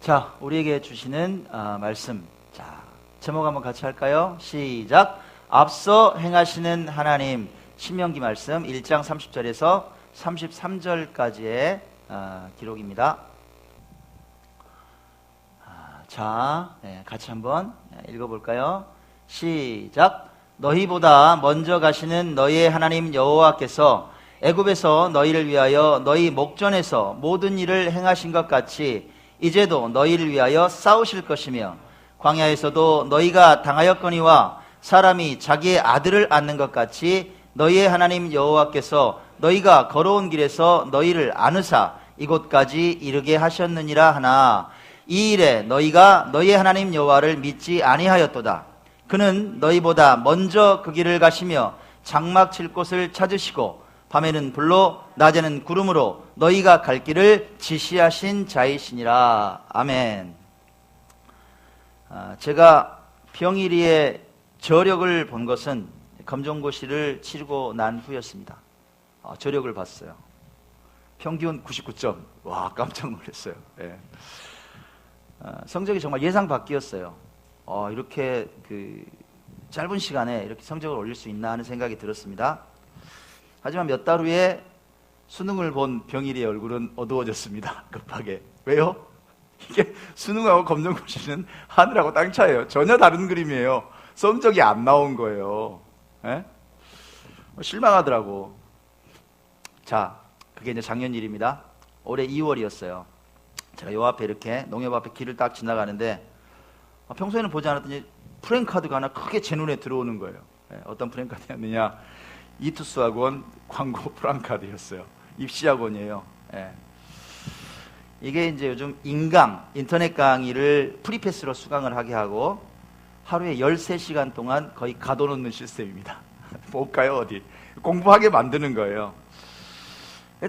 자, 우리에게 주시는 말씀. 자, 제목 한번 같이 할까요? 시작. 앞서 행하시는 하나님. 신명기 말씀 1장 30절에서 33절까지의 기록입니다. 자, 같이 한번 읽어볼까요? 시작. 너희보다 먼저 가시는 너희의 하나님 여호와께서 애굽에서 너희를 위하여 너희 목전에서 모든 일을 행하신 것 같이 이제도 너희를 위하여 싸우실 것이며 광야에서도 너희가 당하였거니와 사람이 자기의 아들을 안는 것 같이 너희의 하나님 여호와께서 너희가 걸어온 길에서 너희를 안으사 이곳까지 이르게 하셨느니라 하나 이 일에 너희가 너희의 하나님 여호와를 믿지 아니하였도다. 그는 너희보다 먼저 그 길을 가시며 장막 칠 곳을 찾으시고 밤에는 불로 낮에는 구름으로 너희가 갈 길을 지시하신 자이시니라. 아멘. 제가 병일이의 저력을 본 것은 검정고시를 치르고 난 후였습니다. 저력을 봤어요. 평균 99점. 와, 깜짝 놀랐어요. 예. 성적이 정말 예상 밖이었어요. 이렇게 짧은 시간에 이렇게 성적을 올릴 수 있나 하는 생각이 들었습니다. 하지만 몇 달 후에 수능을 본 병일이의 얼굴은 어두워졌습니다. 급하게. 왜요? 이게 수능하고 검정고시는 하늘하고 땅 차이예요. 전혀 다른 그림이에요. 성적이 안 나온 거예요. 에? 실망하더라고. 자, 그게 이제 작년 일입니다. 올해 2월이었어요. 제가 요 앞에 이렇게 농협 앞에 길을 딱 지나가는데 평소에는 보지 않았더니 프랭카드가 하나 크게 제 눈에 들어오는 거예요. 어떤 프랭카드였느냐? 이투스학원 광고 프랭카드였어요. 입시학원이에요. 이게 이제 요즘 인터넷 강의를 프리패스로 수강을 하게 하고 하루에 13시간 동안 거의 가둬놓는 시스템입니다. 볼까요? 어디? 공부하게 만드는 거예요.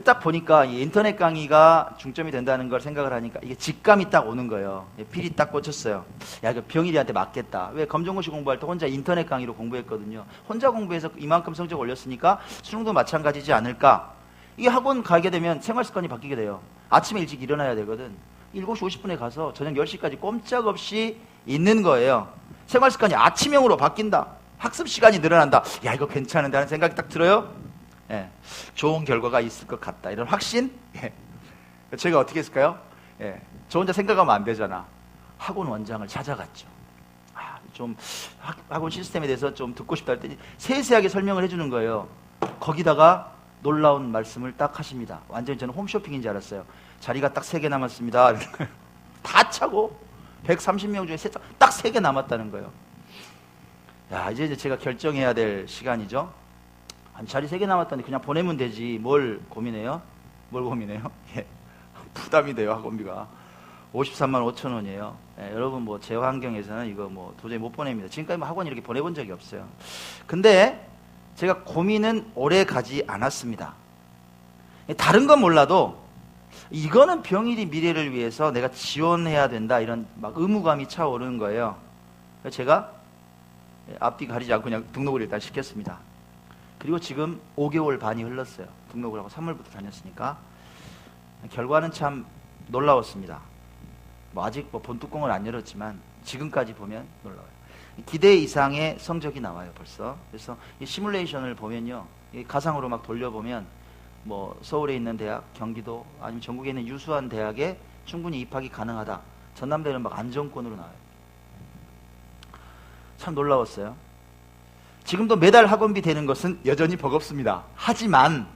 딱 보니까 인터넷 강의가 중점이 된다는 걸 생각을 하니까 이게 직감이 딱 오는 거예요. 필이 딱 꽂혔어요. 야, 이거 병일이한테 맞겠다. 왜 검정고시 공부할 때 혼자 인터넷 강의로 공부했거든요. 혼자 공부해서 이만큼 성적 올렸으니까 수능도 마찬가지지 않을까. 이게 학원 가게 되면 생활 습관이 바뀌게 돼요. 아침에 일찍 일어나야 되거든. 7시 50분에 가서 저녁 10시까지 꼼짝없이 있는 거예요. 생활 습관이 아침형으로 바뀐다. 학습 시간이 늘어난다. 야, 이거 괜찮은데 하는 생각이 딱 들어요. 좋은 결과가 있을 것 같다. 이런 확신? 제가 어떻게 했을까요? 저 혼자 생각하면 안 되잖아. 학원 원장을 찾아갔죠. 좀 학원 시스템에 대해서 좀 듣고 싶다 했더니 세세하게 설명을 해주는 거예요. 거기다가 놀라운 말씀을 딱 하십니다. 완전히 저는 홈쇼핑인 줄 알았어요. 자리가 딱 3개 남았습니다. 다 차고 130명 중에 딱 3개 남았다는 거예요. 야, 이제 제가 결정해야 될 시간이죠. 자리 3개 남았다니 그냥 보내면 되지. 뭘 고민해요? 부담이 돼요. 학원비가 53만 5천 원이에요. 여러분 제 환경에서는 이거 도저히 못 보냅니다. 지금까지 학원 이렇게 보내본 적이 없어요. 근데 제가 고민은 오래 가지 않았습니다. 다른 건 몰라도 이거는 병일이 미래를 위해서 내가 지원해야 된다. 이런 의무감이 차오르는 거예요. 그래서 제가 앞뒤 가리지 않고 그냥 등록을 일단 시켰습니다. 그리고 지금 5개월 반이 흘렀어요. 등록을 하고 3월부터 다녔으니까. 결과는 참 놀라웠습니다. 아직 본뚜껑을 안 열었지만 지금까지 보면 놀라워요. 기대 이상의 성적이 나와요, 벌써. 그래서 이 시뮬레이션을 보면요, 가상으로 막 돌려보면 서울에 있는 대학, 경기도 아니면 전국에 있는 유수한 대학에 충분히 입학이 가능하다. 전남대는 안정권으로 나와요. 참 놀라웠어요. 지금도 매달 학원비 되는 것은 여전히 버겁습니다. 하지만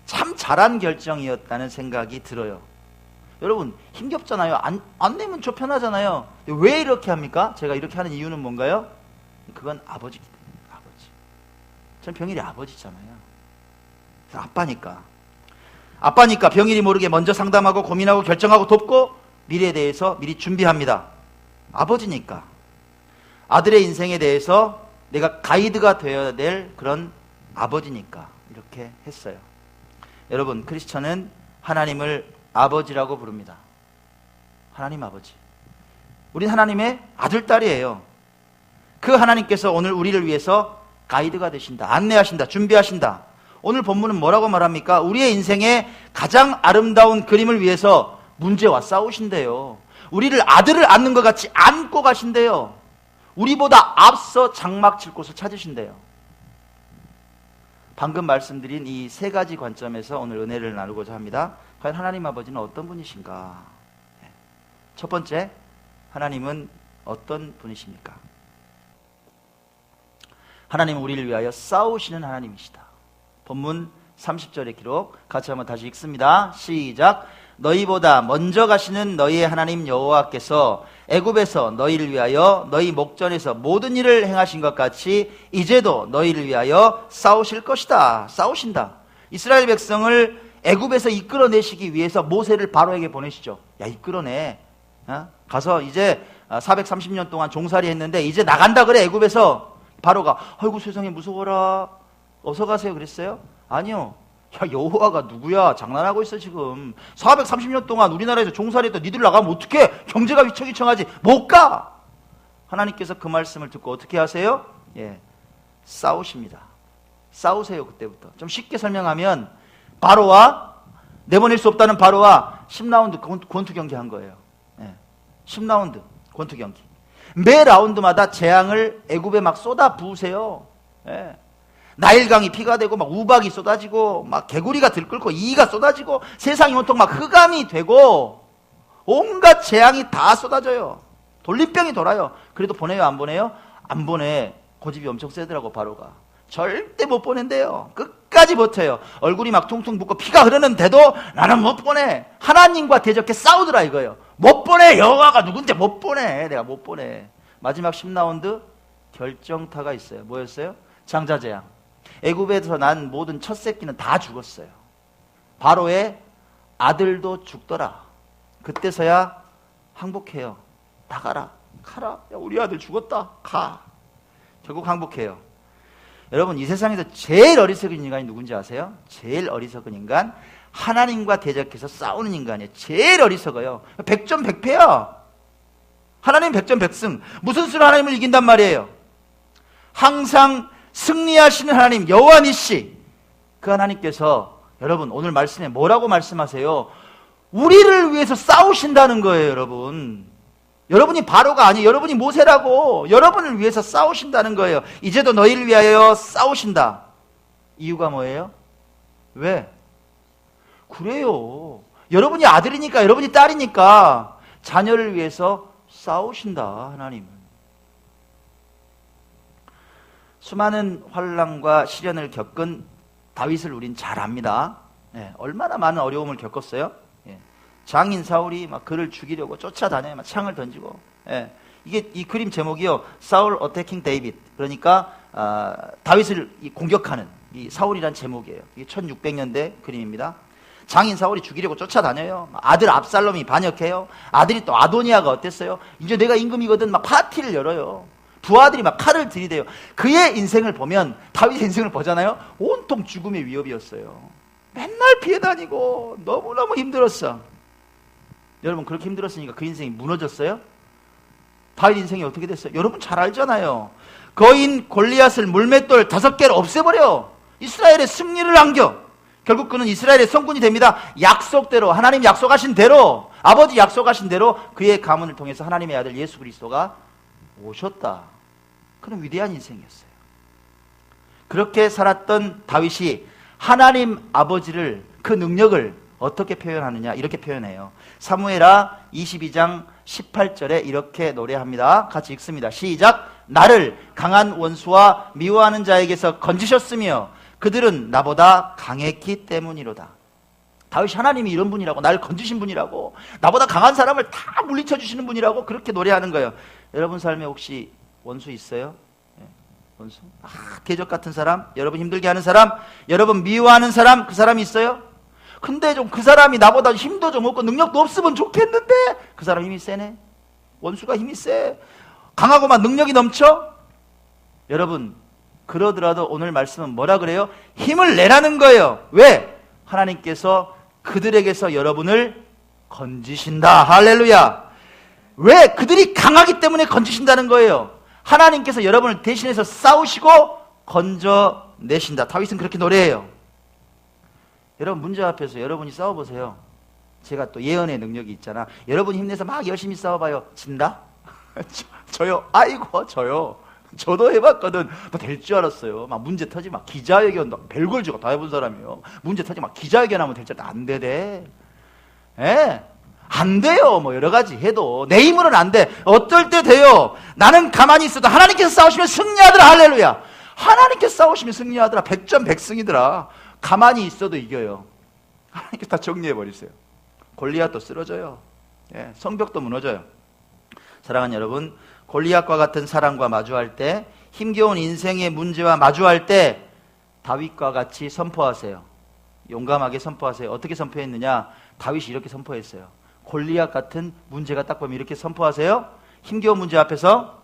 참 잘한 결정이었다는 생각이 들어요. 여러분 힘겹잖아요. 안 내면 저 편하잖아요. 왜 이렇게 합니까? 제가 이렇게 하는 이유는 뭔가요? 그건 아버지기 때문에. 아버지. 전 병일이 아버지잖아요. 아빠니까 병일이 모르게 먼저 상담하고 고민하고 결정하고 돕고 미래에 대해서 미리 준비합니다. 아버지니까. 아들의 인생에 대해서 내가 가이드가 되어야 될 그런 아버지니까 이렇게 했어요. 여러분, 크리스천은 하나님을 아버지라고 부릅니다. 하나님 아버지. 우린 하나님의 아들, 딸이에요. 그 하나님께서 오늘 우리를 위해서 가이드가 되신다. 안내하신다. 준비하신다. 오늘 본문은 뭐라고 말합니까? 우리의 인생의 가장 아름다운 그림을 위해서 문제와 싸우신대요. 우리를 아들을 안는 것 같이 안고 가신대요. 우리보다 앞서 장막 칠 곳을 찾으신대요. 방금 말씀드린 이 세 가지 관점에서 오늘 은혜를 나누고자 합니다. 과연 하나님 아버지는 어떤 분이신가? 첫 번째, 하나님은 어떤 분이십니까? 하나님은 우리를 위하여 싸우시는 하나님이시다. 본문 30절의 기록 같이 한번 다시 읽습니다. 시작. 너희보다 먼저 가시는 너희의 하나님 여호와께서 애굽에서 너희를 위하여 너희 목전에서 모든 일을 행하신 것 같이 이제도 너희를 위하여 싸우실 것이다. 싸우신다. 이스라엘 백성을 애굽에서 이끌어내시기 위해서 모세를 바로에게 보내시죠. 야, 이끌어내. 가서 이제 430년 동안 종살이 했는데 이제 나간다 그래. 애굽에서. 바로가 아이고 세상에 무서워라. 어서 가세요 그랬어요? 아니요. 야, 여호와가 누구야? 장난하고 있어 지금. 430년 동안 우리나라에서 종살이했던 니들 나가면 어떡해? 경제가 위청위청하지. 못 가. 하나님께서 그 말씀을 듣고 어떻게 하세요? 예, 싸우십니다. 싸우세요. 그때부터. 좀 쉽게 설명하면 바로와, 내보낼 수 없다는 바로와 10라운드 권투 경기 한 거예요. 예, 10라운드 권투 경기. 매 라운드마다 재앙을 애굽에 막 쏟아 부으세요. 예. 나일강이 피가 되고 막 우박이 쏟아지고 막 개구리가 들끓고 이가 쏟아지고 세상이 온통 막 흑암이 되고 온갖 재앙이 다 쏟아져요. 돌림병이 돌아요. 그래도 보내요 안 보내요? 안 보내. 고집이 엄청 세더라고 바로가. 절대 못 보낸대요. 끝까지 버텨요. 얼굴이 막 퉁퉁 붓고 피가 흐르는데도 나는 못 보내. 하나님과 대적해 싸우더라 이거예요. 못 보내. 여호와가 누군데 못 보내. 내가 못 보내. 마지막 10라운드 결정타가 있어요. 뭐였어요? 장자재앙. 애굽에서 난 모든 첫 새끼는 다 죽었어요. 바로의 아들도 죽더라. 그때서야 항복해요. 나가라. 가라. 야, 우리 아들 죽었다. 가. 결국 항복해요. 여러분 이 세상에서 제일 어리석은 인간이 누군지 아세요? 제일 어리석은 인간, 하나님과 대적해서 싸우는 인간이에요. 제일 어리석어요. 백전백패야. 하나님 백전백승. 무슨 수로 하나님을 이긴단 말이에요? 항상 승리하시는 하나님 여호와 니시, 그 하나님께서 여러분 오늘 말씀에 뭐라고 말씀하세요? 우리를 위해서 싸우신다는 거예요. 여러분, 여러분이 바로가 아니에요. 여러분이 모세라고. 여러분을 위해서 싸우신다는 거예요. 이제도 너희를 위하여 싸우신다. 이유가 뭐예요? 왜? 그래요. 여러분이 아들이니까, 여러분이 딸이니까 자녀를 위해서 싸우신다. 하나님은 수많은 환난과 시련을 겪은 다윗을 우린 잘 압니다. 예, 얼마나 많은 어려움을 겪었어요. 예, 장인 사울이 막 그를 죽이려고 쫓아다녀요. 막 창을 던지고. 예, 이게 이 그림 제목이요, 사울 어태킹 데이빗. 그러니까 다윗을 공격하는 이 사울이란 제목이에요. 이게 1600년대 그림입니다. 장인 사울이 죽이려고 쫓아다녀요. 아들 압살롬이 반역해요. 아들이 또 아도니아가 어땠어요? 이제 내가 임금이거든. 막 파티를 열어요. 부하들이 막 칼을 들이대요. 그의 인생을 보면, 다윗의 인생을 보잖아요. 온통 죽음의 위협이었어요. 맨날 피해 다니고 너무너무 힘들었어. 여러분 그렇게 힘들었으니까 그 인생이 무너졌어요? 다윗 인생이 어떻게 됐어요? 여러분 잘 알잖아요. 거인 골리앗을 물맷돌 5개로 없애버려 이스라엘의 승리를 안겨. 결국 그는 이스라엘의 성군이 됩니다. 약속대로, 하나님 약속하신 대로, 아버지 약속하신 대로 그의 가문을 통해서 하나님의 아들 예수 그리스도가 오셨다. 그런 위대한 인생이었어요. 그렇게 살았던 다윗이 하나님 아버지를, 그 능력을 어떻게 표현하느냐, 이렇게 표현해요. 사무엘하 22장 18절에 이렇게 노래합니다. 같이 읽습니다. 시작. 나를 강한 원수와 미워하는 자에게서 건지셨으며 그들은 나보다 강했기 때문이로다. 다윗이 하나님이 이런 분이라고, 나를 건지신 분이라고, 나보다 강한 사람을 다 물리쳐 주시는 분이라고 그렇게 노래하는 거예요. 여러분 삶에 혹시 원수 있어요? 네, 원수? 대적 같은 사람? 여러분 힘들게 하는 사람? 여러분 미워하는 사람? 그 사람이 있어요? 근데 좀 그 사람이 나보다 힘도 좀 없고 능력도 없으면 좋겠는데 그 사람 힘이 세네? 원수가 힘이 세. 강하고만 능력이 넘쳐? 여러분 그러더라도 오늘 말씀은 뭐라 그래요? 힘을 내라는 거예요. 왜? 하나님께서 그들에게서 여러분을 건지신다. 할렐루야. 왜? 그들이 강하기 때문에 건지신다는 거예요. 하나님께서 여러분을 대신해서 싸우시고 건져내신다. 다윗은 그렇게 노래해요. 여러분 문제 앞에서 여러분이 싸워보세요. 제가 또 예언의 능력이 있잖아. 여러분 힘내서 막 열심히 싸워봐요. 진다? 저요? 아이고 저요. 저도 해봤거든. 뭐 될 줄 알았어요. 막 문제 터지 막 기자회견 별걸 주고 다 해본 사람이요. 문제 터지 막 기자회견하면 될 줄 알았는데 안 되대. 예? 안 돼요. 뭐 여러 가지 해도 내 힘으로는 안 돼. 어떨 때 돼요. 나는 가만히 있어도 하나님께서 싸우시면 승리하더라. 할렐루야. 하나님께서 싸우시면 승리하더라. 100점 100승이더라. 가만히 있어도 이겨요. 하나님께서 다 정리해버리세요. 골리앗도 쓰러져요. 예, 성벽도 무너져요. 사랑하는 여러분, 골리앗과 같은 사람과 마주할 때, 힘겨운 인생의 문제와 마주할 때 다윗과 같이 선포하세요. 용감하게 선포하세요. 어떻게 선포했느냐? 다윗이 이렇게 선포했어요. 골리앗 같은 문제가 딱 보면 이렇게 선포하세요. 힘겨운 문제 앞에서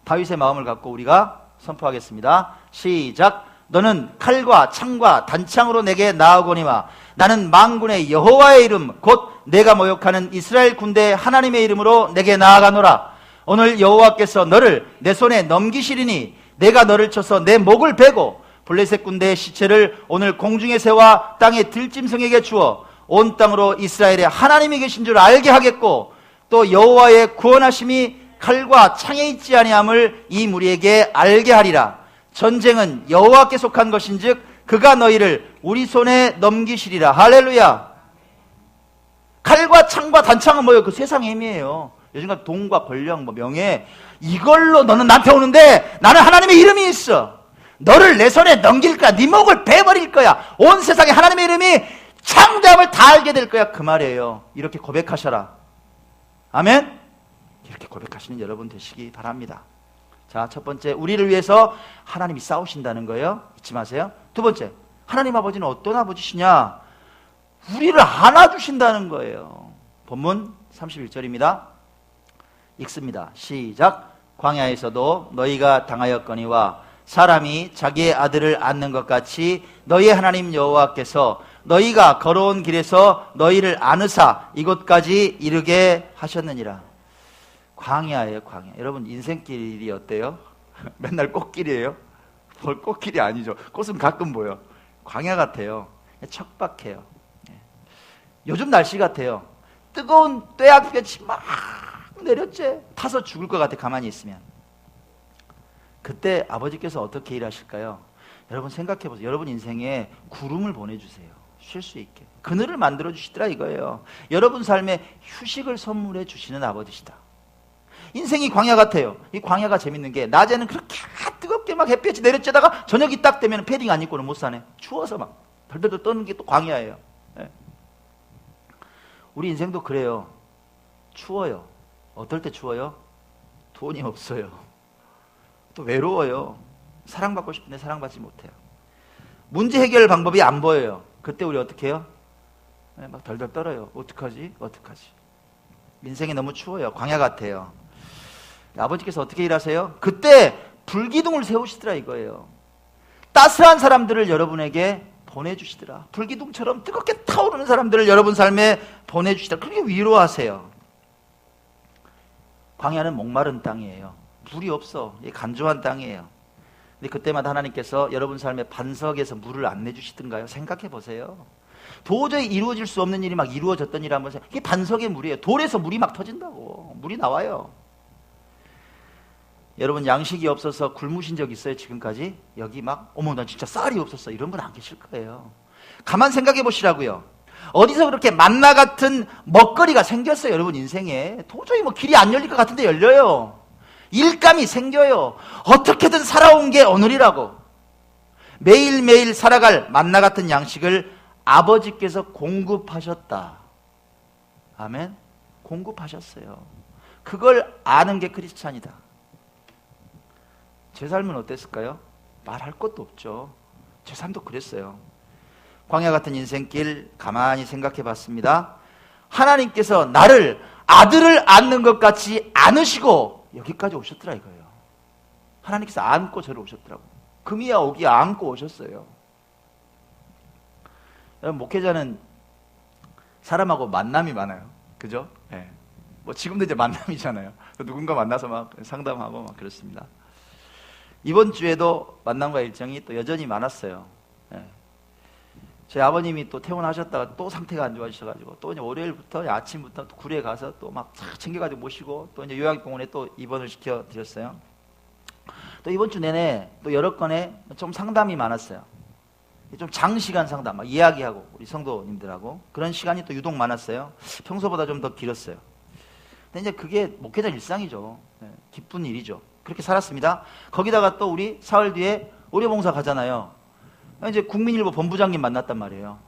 다윗의 마음을 갖고 우리가 선포하겠습니다. 시작. 너는 칼과 창과 단창으로 내게 나아오거니와 나는 만군의 여호와의 이름 곧 내가 모욕하는 이스라엘 군대의 하나님의 이름으로 내게 나아가노라. 오늘 여호와께서 너를 내 손에 넘기시리니 내가 너를 쳐서 내 목을 베고 블레셋 군대의 시체를 오늘 공중의 새와 땅의 들짐승에게 주어 온 땅으로 이스라엘의 하나님이 계신 줄 알게 하겠고 또 여호와의 구원하심이 칼과 창에 있지 아니함을 이 무리에게 알게 하리라. 전쟁은 여호와께 속한 것인즉 그가 너희를 우리 손에 넘기시리라. 할렐루야. 칼과 창과 단창은 뭐예요? 그 세상의 힘이에요. 요즘같이 돈과 권력, 명예, 이걸로 너는 나한테 오는데 나는 하나님의 이름이 있어. 너를 내 손에 넘길 거야. 네 목을 베버릴 거야. 온 세상에 하나님의 이름이 창대함을 다 알게 될 거야. 그 말이에요. 이렇게 고백하셔라. 아멘? 이렇게 고백하시는 여러분 되시기 바랍니다. 자, 첫 번째, 우리를 위해서 하나님이 싸우신다는 거예요. 잊지 마세요. 두 번째, 하나님 아버지는 어떤 아버지시냐? 우리를 안아주신다는 거예요. 본문 31절입니다. 읽습니다. 시작. 광야에서도 너희가 당하였거니와 사람이 자기의 아들을 안는 것 같이 너희 하나님 여호와께서 너희가 걸어온 길에서 너희를 안으사 이곳까지 이르게 하셨느니라. 광야예요, 광야. 여러분 인생길이 어때요? 맨날 꽃길이에요? 뭘 꽃길이 아니죠. 꽃은 가끔 보여. 광야 같아요. 척박해요. 요즘 날씨 같아요. 뜨거운 떼약볕이 막 내렸지. 타서 죽을 것 같아, 가만히 있으면. 그때 아버지께서 어떻게 일하실까요? 여러분 생각해 보세요. 여러분 인생에 구름을 보내주세요. 쉴 수 있게. 그늘을 만들어 주시더라 이거예요. 여러분 삶에 휴식을 선물해 주시는 아버지시다. 인생이 광야 같아요. 이 광야가 재밌는 게 낮에는 그렇게 뜨겁게 막 햇볕이 내려쬐다가 저녁이 딱 되면 패딩 안 입고는 못 사네. 추워서 막 덜덜덜 떠는 게 또 광야예요. 네. 우리 인생도 그래요. 추워요. 어떨 때 추워요? 돈이 없어요. 또 외로워요. 사랑받고 싶은데 사랑받지 못해요. 문제 해결 방법이 안 보여요. 그때 우리 어떻게 해요? 네, 막 덜덜 떨어요. 어떡하지? 어떡하지? 인생이 너무 추워요. 광야 같아요. 아버지께서 어떻게 일하세요? 그때 불기둥을 세우시더라 이거예요. 따스한 사람들을 여러분에게 보내주시더라. 불기둥처럼 뜨겁게 타오르는 사람들을 여러분 삶에 보내주시더라. 그렇게 위로하세요. 광야는 목마른 땅이에요. 물이 없어. 간조한 땅이에요. 근데 그때마다 하나님께서 여러분 삶의 반석에서 물을 안 내주시던가요? 생각해 보세요. 도저히 이루어질 수 없는 일이 막 이루어졌던 일 한번 생각해. 이게 반석의 물이에요. 돌에서 물이 막 터진다고. 물이 나와요. 여러분 양식이 없어서 굶으신 적 있어요? 지금까지? 여기 막 어머 나 진짜 쌀이 없었어 이런 분 안 계실 거예요. 가만 생각해 보시라고요. 어디서 그렇게 만나 같은 먹거리가 생겼어요 여러분 인생에. 도저히 뭐 길이 안 열릴 것 같은데 열려요. 일감이 생겨요. 어떻게든 살아온 게 오늘이라고. 매일매일 살아갈 만나 같은 양식을 아버지께서 공급하셨다. 아멘. 공급하셨어요. 그걸 아는 게 크리스찬이다. 제 삶은 어땠을까요? 말할 것도 없죠. 제 삶도 그랬어요. 광야 같은 인생길 가만히 생각해 봤습니다. 하나님께서 나를 아들을 안는 것 같이 안으시고 여기까지 오셨더라 이거예요. 하나님께서 안고 저를 오셨더라고. 금이야 오기야 안고 오셨어요. 여러분 목회자는 사람하고 만남이 많아요. 그죠? 네. 뭐 지금도 이제 만남이잖아요. 누군가 만나서 막 상담하고 막 그렇습니다. 이번 주에도 만남과 일정이 또 여전히 많았어요. 네. 저희 아버님이 또 퇴원하셨다가 또 상태가 안 좋아지셔가지고 또 이제 월요일부터 아침부터 또 굴에 가서 또 막 챙겨가지고 모시고 또 이제 요양병원에 또 입원을 시켜드렸어요. 또 이번 주 내내 또 여러 건의 좀 상담이 많았어요. 좀 장시간 상담, 막 이야기하고 우리 성도님들하고 그런 시간이 또 유독 많았어요. 평소보다 좀 더 길었어요. 근데 이제 그게 목회자 일상이죠. 네, 기쁜 일이죠. 그렇게 살았습니다. 거기다가 또 우리 사흘 뒤에 의료봉사 가잖아요. 이제 국민일보 본부장님 만났단 말이에요.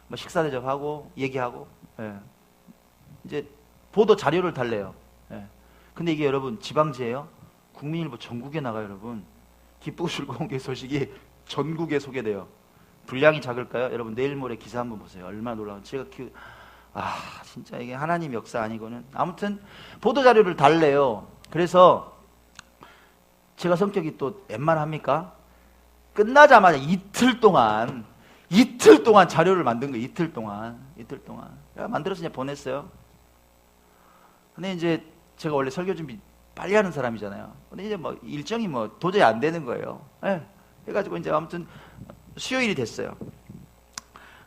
뭐 식사 대접하고 얘기하고, 예. 이제 보도 자료를 달래요. 예. 근데 이게 여러분 지방지예요. 국민일보 전국에 나가요, 여러분. 기쁘고 즐거운 게 소식이 전국에 소개돼요. 분량이 작을까요? 여러분 내일 모레 기사 한번 보세요. 얼마나 놀라운. 제가 진짜 이게 하나님 역사 아니고는. 아무튼 보도 자료를 달래요. 그래서 제가 성격이 또 웬만합니까? 끝나자마자 이틀 동안 자료를 만든 거예요. 이틀 동안. 만들어서 이제 보냈어요. 근데 이제 제가 원래 설교 준비 빨리 하는 사람이잖아요. 근데 이제 뭐 일정이 뭐 도저히 안 되는 거예요. 예. 해가지고 이제 아무튼 수요일이 됐어요.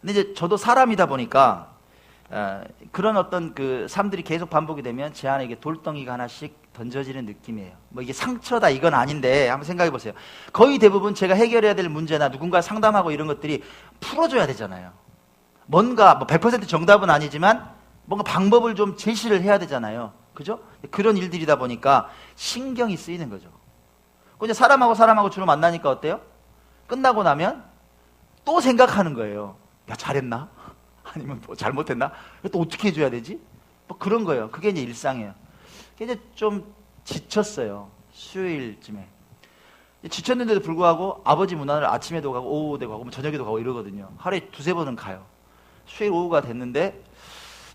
근데 이제 저도 사람이다 보니까 그런 어떤 그 삶들이 계속 반복이 되면 제 안에 이게 돌덩이가 하나씩 던져지는 느낌이에요. 뭐 이게 상처다 이건 아닌데 한번 생각해 보세요. 거의 대부분 제가 해결해야 될 문제나 누군가 상담하고 이런 것들이 풀어줘야 되잖아요. 뭔가 뭐 100% 정답은 아니지만 뭔가 방법을 좀 제시를 해야 되잖아요. 그죠? 그런 일들이다 보니까 신경이 쓰이는 거죠. 이제 사람하고 주로 만나니까 어때요? 끝나고 나면 또 생각하는 거예요. 야, 잘했나? 아니면 뭐 잘못했나? 또 어떻게 해줘야 되지? 뭐 그런 거예요. 그게 이제 일상이에요. 이제 좀 지쳤어요. 수요일쯤에. 지쳤는데도 불구하고 아버지 문안을 아침에도 가고 오후에도 가고 저녁에도 가고 이러거든요. 하루에 두세 번은 가요. 수요일 오후가 됐는데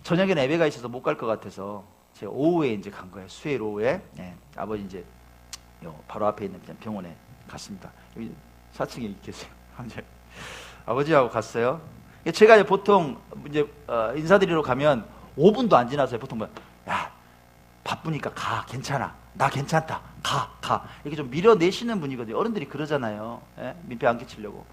저녁에는 예배가 있어서 못 갈 것 같아서 제가 오후에 이제 간 거예요. 수요일 오후에. 네, 아버지 이제 바로 앞에 있는 병원에 갔습니다. 여기 4층에 계세요. 아버지하고 갔어요. 제가 이제 보통 이제 인사드리러 가면 5분도 안 지나서요. 보통 뭐, 야, 바쁘니까 가, 괜찮아, 나 괜찮다, 가 이렇게 좀 밀어내시는 분이거든요. 어른들이 그러잖아요. 예? 민폐 안 끼치려고.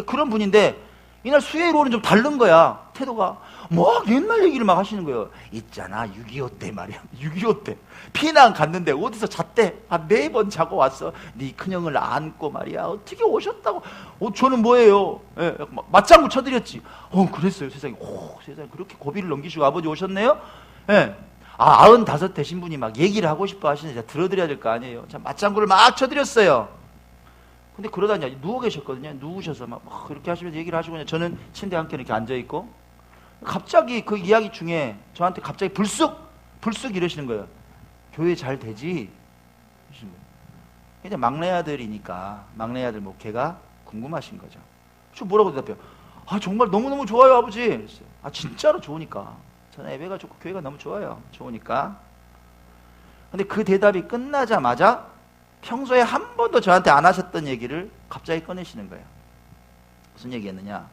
그런 분인데 이날 수요일 오후는 좀 다른 거야. 태도가 막 옛날 얘기를 막 하시는 거예요. 있잖아 6.25 때 말이야. 6.25 때 피난 갔는데 어디서 잤대. 한 4번 자고 왔어. 네 큰형을 안고 말이야. 어떻게 오셨다고. 저는 뭐예요. 예, 맞장구 쳐드렸지. 그랬어요. 세상에. 세상에 그렇게 고비를 넘기시고 아버지 오셨네요. 예. 95 되신 분이 막 얘기를 하고 싶어 하시는데 제가 들어드려야 될 거 아니에요. 자, 맞장구를 막 쳐드렸어요. 근데 그러다 이제 누워 계셨거든요. 누우셔서 막 그렇게 하시면서 얘기를 하시고 저는 침대 한켠에 이렇게 앉아있고 갑자기 그 이야기 중에 저한테 갑자기 불쑥 이러시는 거예요. 교회 잘 되지? 이러시는 거예요. 이제 막내 아들이니까 막내 아들 목회가 궁금하신 거죠. 저 뭐라고 대답해요? 정말 너무너무 좋아요 아버지. 그랬어요. 진짜로 좋으니까. 저는 예배가 좋고 교회가 너무 좋아요. 좋으니까. 근데 그 대답이 끝나자마자 평소에 한 번도 저한테 안 하셨던 얘기를 갑자기 꺼내시는 거예요. 무슨 얘기했느냐?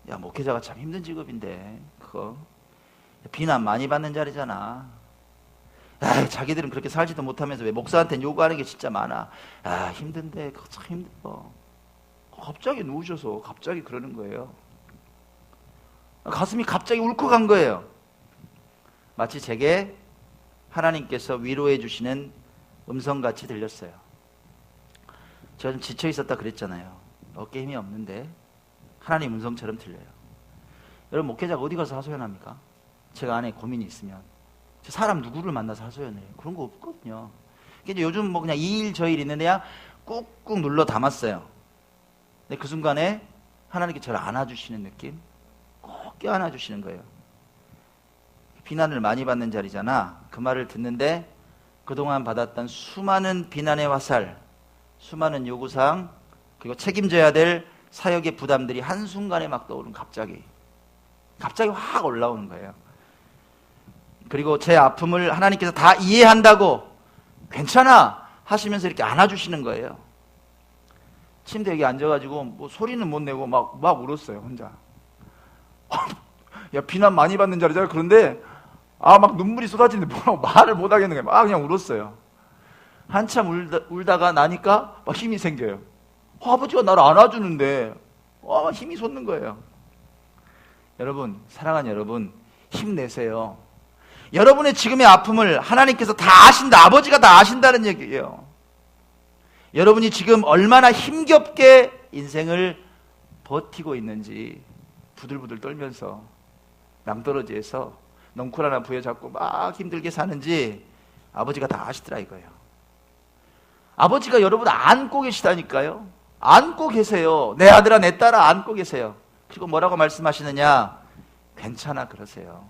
야, 목회자가 참 힘든 직업인데 그거 비난 많이 받는 자리잖아. 자기들은 그렇게 살지도 못하면서 왜 목사한테 요구하는 게 진짜 많아. 힘든데 그거 참 힘들어. 갑자기 누우셔서 갑자기 그러는 거예요. 가슴이 갑자기 울컥한 거예요. 마치 제게 하나님께서 위로해 주시는 음성같이 들렸어요. 제가 좀 지쳐 있었다 그랬잖아요. 어깨 힘이 없는데 하나님 음성처럼 들려요. 여러분 목회자가 어디 가서 하소연합니까? 제가 안에 고민이 있으면 사람 누구를 만나서 하소연해요? 그런 거 없거든요. 이제 요즘 뭐 그냥 이 일 저 일 있는데 그냥 꾹꾹 눌러 담았어요. 근데 그 순간에 하나님께 저를 안아주시는 느낌? 꼭 껴안아주시는 거예요. 비난을 많이 받는 자리잖아. 그 말을 듣는데 그동안 받았던 수많은 비난의 화살, 수많은 요구사항, 그리고 책임져야 될 사역의 부담들이 한순간에 막 떠오르는 갑자기 확 올라오는 거예요. 그리고 제 아픔을 하나님께서 다 이해한다고 괜찮아 하시면서 이렇게 안아주시는 거예요. 침대 여기 앉아가지고 뭐 소리는 못 내고 막 울었어요 혼자. 야, 비난 많이 받는 자리잖아. 그런데 막 눈물이 쏟아지는데 뭐라고 말을 못 하겠는 거예요. 막 그냥 울었어요. 한참 울다가 나니까 막 힘이 생겨요. 아버지가 나를 안아주는데 힘이 솟는 거예요. 여러분, 사랑하는 여러분, 힘내세요. 여러분의 지금의 아픔을 하나님께서 다 아신다. 아버지가 다 아신다는 얘기예요. 여러분이 지금 얼마나 힘겹게 인생을 버티고 있는지 부들부들 떨면서 낭떠러지에서 넝쿨 하나 부여잡고 막 힘들게 사는지 아버지가 다 아시더라 이거예요. 아버지가 여러분 안고 계시다니까요. 안고 계세요. 내 아들아 내 딸아 안고 계세요. 그리고 뭐라고 말씀하시느냐? 괜찮아 그러세요.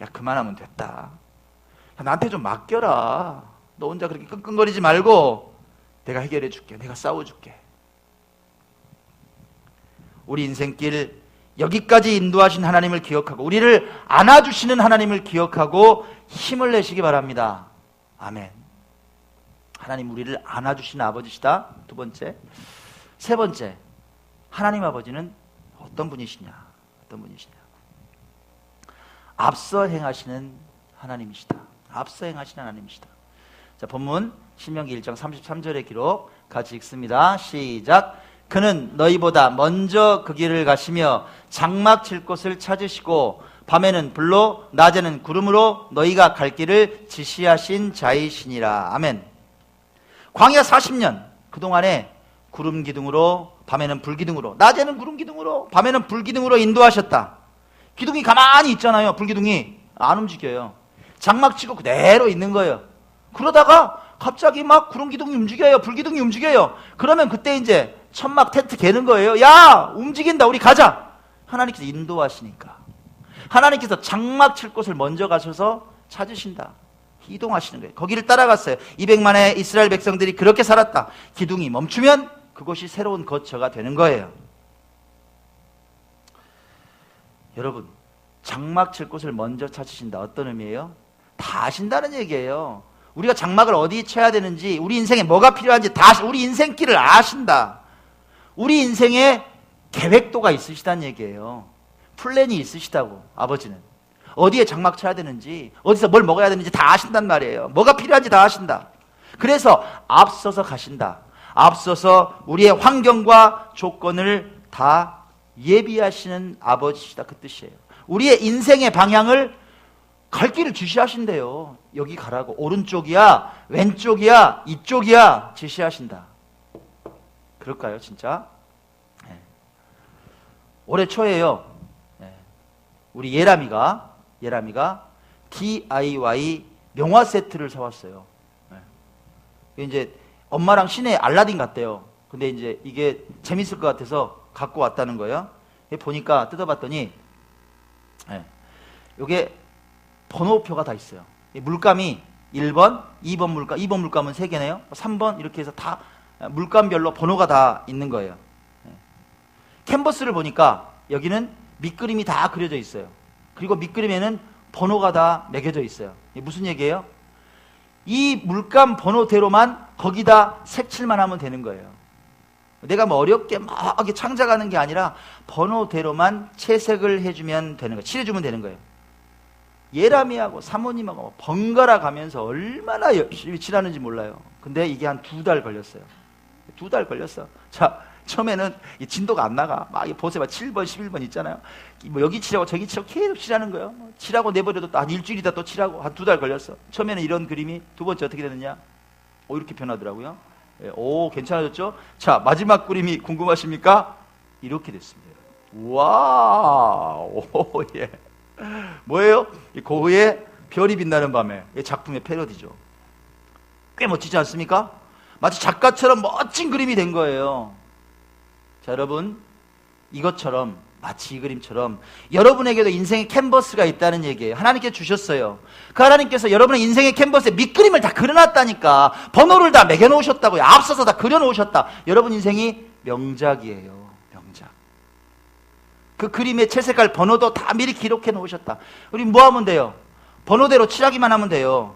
야 그만하면 됐다. 야, 나한테 좀 맡겨라. 너 혼자 그렇게 끙끙거리지 말고 내가 해결해 줄게. 내가 싸워줄게. 우리 인생길 여기까지 인도하신 하나님을 기억하고 우리를 안아주시는 하나님을 기억하고 힘을 내시기 바랍니다. 아멘. 하나님 우리를 안아주시는 아버지시다. 두 번째. 세 번째, 하나님 아버지는 어떤 분이시냐? 어떤 분이시냐? 앞서 행하시는 하나님이시다. 앞서 행하시는 하나님이시다. 자, 본문 신명기 1장 33절의 기록 같이 읽습니다. 시작. 그는 너희보다 먼저 그 길을 가시며 장막 칠 곳을 찾으시고 밤에는 불로 낮에는 구름으로 너희가 갈 길을 지시하신 자이시니라. 아멘. 광야 40년 그동안에 구름 기둥으로 밤에는 불 기둥으로 낮에는 구름 기둥으로 밤에는 불 기둥으로 인도하셨다. 기둥이 가만히 있잖아요. 불 기둥이 안 움직여요. 장막 치고 그대로 있는 거예요. 그러다가 갑자기 막 구름 기둥이 움직여요. 불 기둥이 움직여요. 그러면 그때 이제 천막 텐트 개는 거예요. 야 움직인다 우리 가자. 하나님께서 인도하시니까 하나님께서 장막 칠 곳을 먼저 가셔서 찾으신다. 이동하시는 거예요. 거기를 따라갔어요. 200만의 이스라엘 백성들이 그렇게 살았다. 기둥이 멈추면 그곳이 새로운 거처가 되는 거예요. 여러분, 장막 칠 곳을 먼저 찾으신다. 어떤 의미예요? 다 아신다는 얘기예요. 우리가 장막을 어디 쳐야 되는지, 우리 인생에 뭐가 필요한지 다 우리 인생길을 아신다. 우리 인생에 계획도가 있으시다는 얘기예요. 플랜이 있으시다고, 아버지는. 어디에 장막 쳐야 되는지, 어디서 뭘 먹어야 되는지 다 아신단 말이에요. 뭐가 필요한지 다 아신다. 그래서 앞서서 가신다. 앞서서 우리의 환경과 조건을 다 예비하시는 아버지시다. 그 뜻이에요. 우리의 인생의 방향을 갈 길을 지시하신대요. 여기 가라고. 오른쪽이야, 왼쪽이야, 이쪽이야 지시하신다. 그럴까요, 진짜? 네. 올해 초에요. 네. 우리 예람이가 DIY 명화 세트를 사왔어요. 네. 이제 엄마랑 시내에 알라딘 갔대요. 근데 이제 이게 재밌을 것 같아서 갖고 왔다는 거예요. 보니까 뜯어봤더니 이게 번호표가 다 있어요. 물감이 1번, 2번 물감, 2번 물감은 3개네요. 3번 이렇게 해서 다 물감별로 번호가 다 있는 거예요. 캔버스를 보니까 여기는 밑그림이 다 그려져 있어요. 그리고 밑그림에는 번호가 다 매겨져 있어요. 무슨 얘기예요? 이 물감 번호대로만 거기다 색칠만 하면 되는 거예요. 내가 뭐 어렵게 막 창작하는 게 아니라 번호대로만 채색을 해주면 되는 거예요. 칠해주면 되는 거예요. 예람이하고 사모님하고 번갈아 가면서 얼마나 열심히 칠하는지 몰라요. 근데 이게 한 2달 걸렸어요. 2달 걸렸어. 자, 처음에는 이 진도가 안 나가. 막 보세요. 7번, 11번 있잖아요. 뭐 여기 칠하고 저기 칠하고 계속 칠하는 거예요. 칠하고 내버려도 한 일주일 있다 또 칠하고 한 2달 걸렸어. 처음에는 이런 그림이 두 번째 어떻게 되느냐? 이렇게 변하더라고요. 오, 괜찮아졌죠? 자, 마지막 그림이 궁금하십니까? 이렇게 됐습니다. 와, 오, 예. 뭐예요? 고흐의 별이 빛나는 밤에 작품의 패러디죠. 꽤 멋지지 않습니까? 마치 작가처럼 멋진 그림이 된 거예요. 자, 여러분, 이것처럼 마치 이 그림처럼 여러분에게도 인생의 캔버스가 있다는 얘기예요. 하나님께 주셨어요. 그 하나님께서 여러분의 인생의 캔버스에 밑그림을 다 그려놨다니까. 번호를 다 매겨놓으셨다고요. 앞서서 다 그려놓으셨다. 여러분 인생이 명작이에요. 명작. 그 그림의 채색할 번호도 다 미리 기록해 놓으셨다. 우리 뭐 하면 돼요? 번호대로 칠하기만 하면 돼요.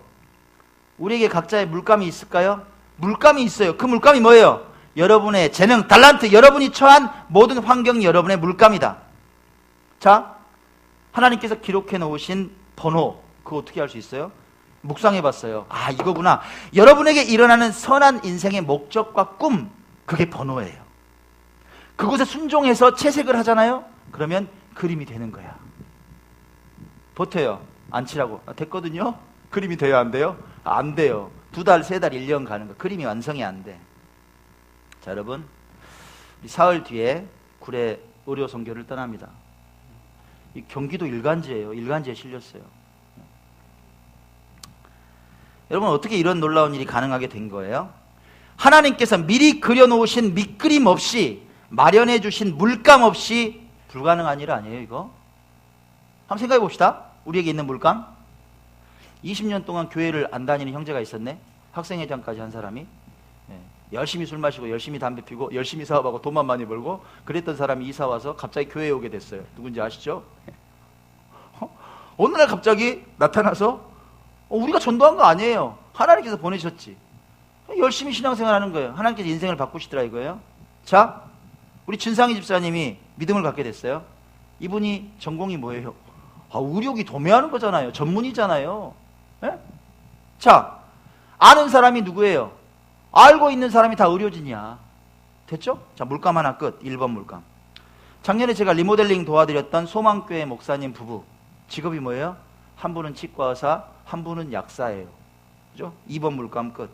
우리에게 각자의 물감이 있을까요? 물감이 있어요. 그 물감이 뭐예요? 여러분의 재능, 달란트, 여러분이 처한 모든 환경이 여러분의 물감이다. 자, 하나님께서 기록해 놓으신 번호, 그거 어떻게 알 수 있어요? 묵상해 봤어요. 아, 이거구나. 여러분에게 일어나는 선한 인생의 목적과 꿈, 그게 번호예요. 그곳에 순종해서 채색을 하잖아요. 그러면 그림이 되는 거야. 보태요. 안 칠하고. 됐거든요. 그림이 돼요, 안 돼요? 안 돼요. 2달, 3달, 1년 가는 거. 그림이 완성이 안 돼. 자, 여러분, 우리 사흘 뒤에 구례 의료 선교를 떠납니다. 이 경기도 일간지예요. 일간지에 실렸어요. 여러분, 어떻게 이런 놀라운 일이 가능하게 된 거예요? 하나님께서 미리 그려놓으신 밑그림 없이, 마련해 주신 물감 없이 불가능한 일 아니에요, 이거? 한번 생각해 봅시다. 우리에게 있는 물감. 20년 동안 교회를 안 다니는 형제가 있었네. 학생회장까지 한 사람이. 열심히 술 마시고 열심히 담배 피고 열심히 사업하고 돈만 많이 벌고 그랬던 사람이 이사 와서 갑자기 교회에 오게 됐어요. 누군지 아시죠? 어느 날 갑자기 나타나서 우리가 전도한 거 아니에요. 하나님께서 보내셨지. 열심히 신앙생활 하는 거예요. 하나님께서 인생을 바꾸시더라 이거예요. 자, 우리 진상희 집사님이 믿음을 갖게 됐어요. 이분이 전공이 뭐예요? 의료기 도매하는 거잖아요. 전문이잖아요. 예? 자, 아는 사람이 누구예요? 알고 있는 사람이 다 의료진이야. 됐죠? 자, 물감 하나 끝. 1번 물감. 작년에 제가 리모델링 도와드렸던 소망교회 목사님 부부. 직업이 뭐예요? 한 분은 치과의사, 한 분은 약사예요. 그죠? 2번 물감 끝.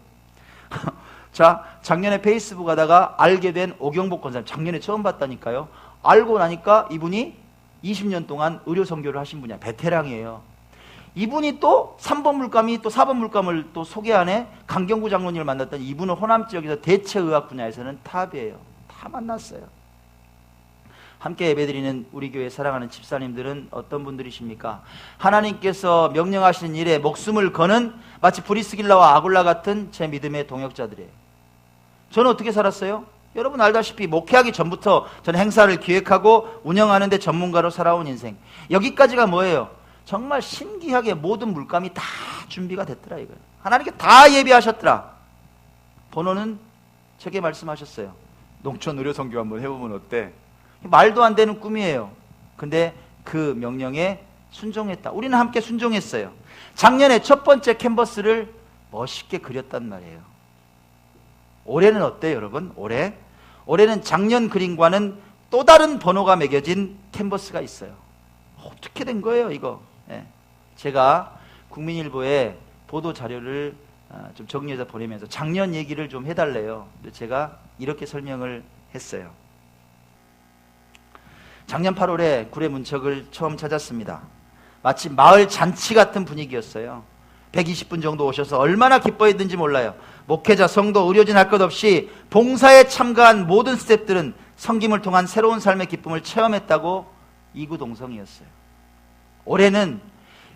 자, 작년에 페이스북 하다가 알게 된 오경복 권사님. 작년에 처음 봤다니까요. 알고 나니까 이분이 20년 동안 의료 선교를 하신 분이야. 베테랑이에요. 이분이 또 3번 물감이 또 4번 물감을 또 소개하네. 강경구 장로님을 만났더니 이분은 호남 지역에서 대체의학 분야에서는 탑이에요. 다 만났어요. 함께 예배드리는 우리 교회 사랑하는 집사님들은 어떤 분들이십니까? 하나님께서 명령하시는 일에 목숨을 거는 마치 브리스길라와 아굴라 같은 제 믿음의 동역자들이에요. 저는 어떻게 살았어요? 여러분 알다시피 목회하기 전부터 저는 행사를 기획하고 운영하는 데 전문가로 살아온 인생. 여기까지가 뭐예요? 정말 신기하게 모든 물감이 다 준비가 됐더라 이거예요. 하나님께 다 예비하셨더라. 번호는 제게 말씀하셨어요. 농촌 의료 선교 한번 해보면 어때? 말도 안 되는 꿈이에요. 근데 그 명령에 순종했다. 우리는 함께 순종했어요. 작년에 첫 번째 캔버스를 멋있게 그렸단 말이에요. 올해는 어때요 여러분? 올해는 작년 그림과는 또 다른 번호가 매겨진 캔버스가 있어요. 어떻게 된 거예요 이거? 제가 국민일보에 보도 자료를 좀 정리해서 보내면서 작년 얘기를 좀 해달래요. 근데 제가 이렇게 설명을 했어요. 작년 8월에 구례 문척을 처음 찾았습니다. 마치 마을 잔치 같은 분위기였어요. 120분 정도 오셔서 얼마나 기뻐했는지 몰라요. 목회자, 성도, 의료진 할 것 없이 봉사에 참가한 모든 스태프들은 섬김을 통한 새로운 삶의 기쁨을 체험했다고 이구동성이었어요. 올해는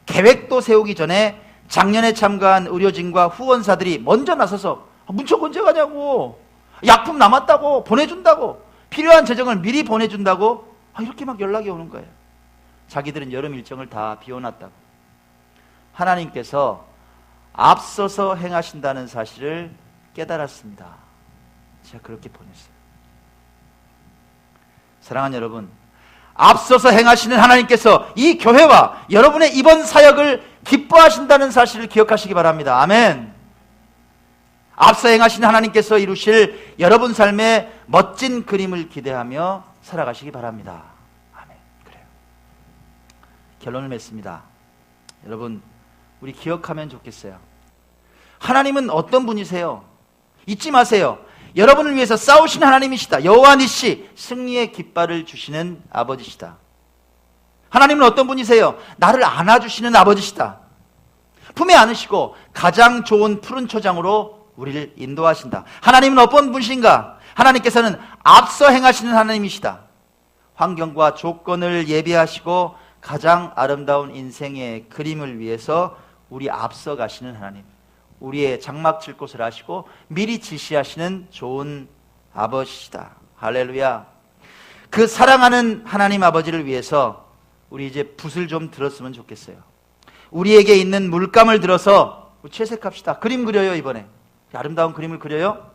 계획도 세우기 전에 작년에 참가한 의료진과 후원사들이 먼저 나서서 문척 언제 가냐고, 약품 남았다고, 보내준다고, 필요한 재정을 미리 보내준다고 이렇게 막 연락이 오는 거예요. 자기들은 여름 일정을 다 비워놨다고. 하나님께서 앞서서 행하신다는 사실을 깨달았습니다. 제가 그렇게 보냈어요. 사랑하는 여러분, 앞서서 행하시는 하나님께서 이 교회와 여러분의 이번 사역을 기뻐하신다는 사실을 기억하시기 바랍니다. 아멘. 앞서 행하시는 하나님께서 이루실 여러분 삶의 멋진 그림을 기대하며 살아가시기 바랍니다. 아멘. 그래요. 결론을 맺습니다. 여러분, 우리 기억하면 좋겠어요. 하나님은 어떤 분이세요? 잊지 마세요. 여러분을 위해서 싸우신 하나님이시다. 여호와 니시, 승리의 깃발을 주시는 아버지시다. 하나님은 어떤 분이세요? 나를 안아주시는 아버지시다. 품에 안으시고 가장 좋은 푸른 초장으로 우리를 인도하신다. 하나님은 어떤 분이신가? 하나님께서는 앞서 행하시는 하나님이시다. 환경과 조건을 예비하시고 가장 아름다운 인생의 그림을 위해서 우리 앞서 가시는 하나님, 우리의 장막 칠 곳을 아시고 미리 지시하시는 좋은 아버지시다. 할렐루야. 그 사랑하는 하나님 아버지를 위해서 우리 이제 붓을 좀 들었으면 좋겠어요. 우리에게 있는 물감을 들어서 채색합시다. 그림 그려요. 이번에 아름다운 그림을 그려요.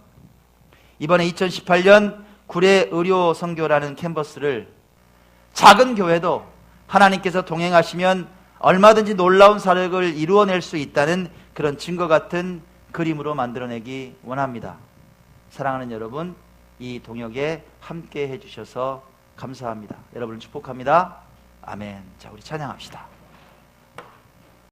이번에 2018년 구례 의료 선교라는 캔버스를 작은 교회도 하나님께서 동행하시면 얼마든지 놀라운 사역을 이루어낼 수 있다는 그런 증거 같은 그림으로 만들어내기 원합니다. 사랑하는 여러분, 이 동역에 함께 해주셔서 감사합니다. 여러분을 축복합니다. 아멘. 자, 우리 찬양합시다.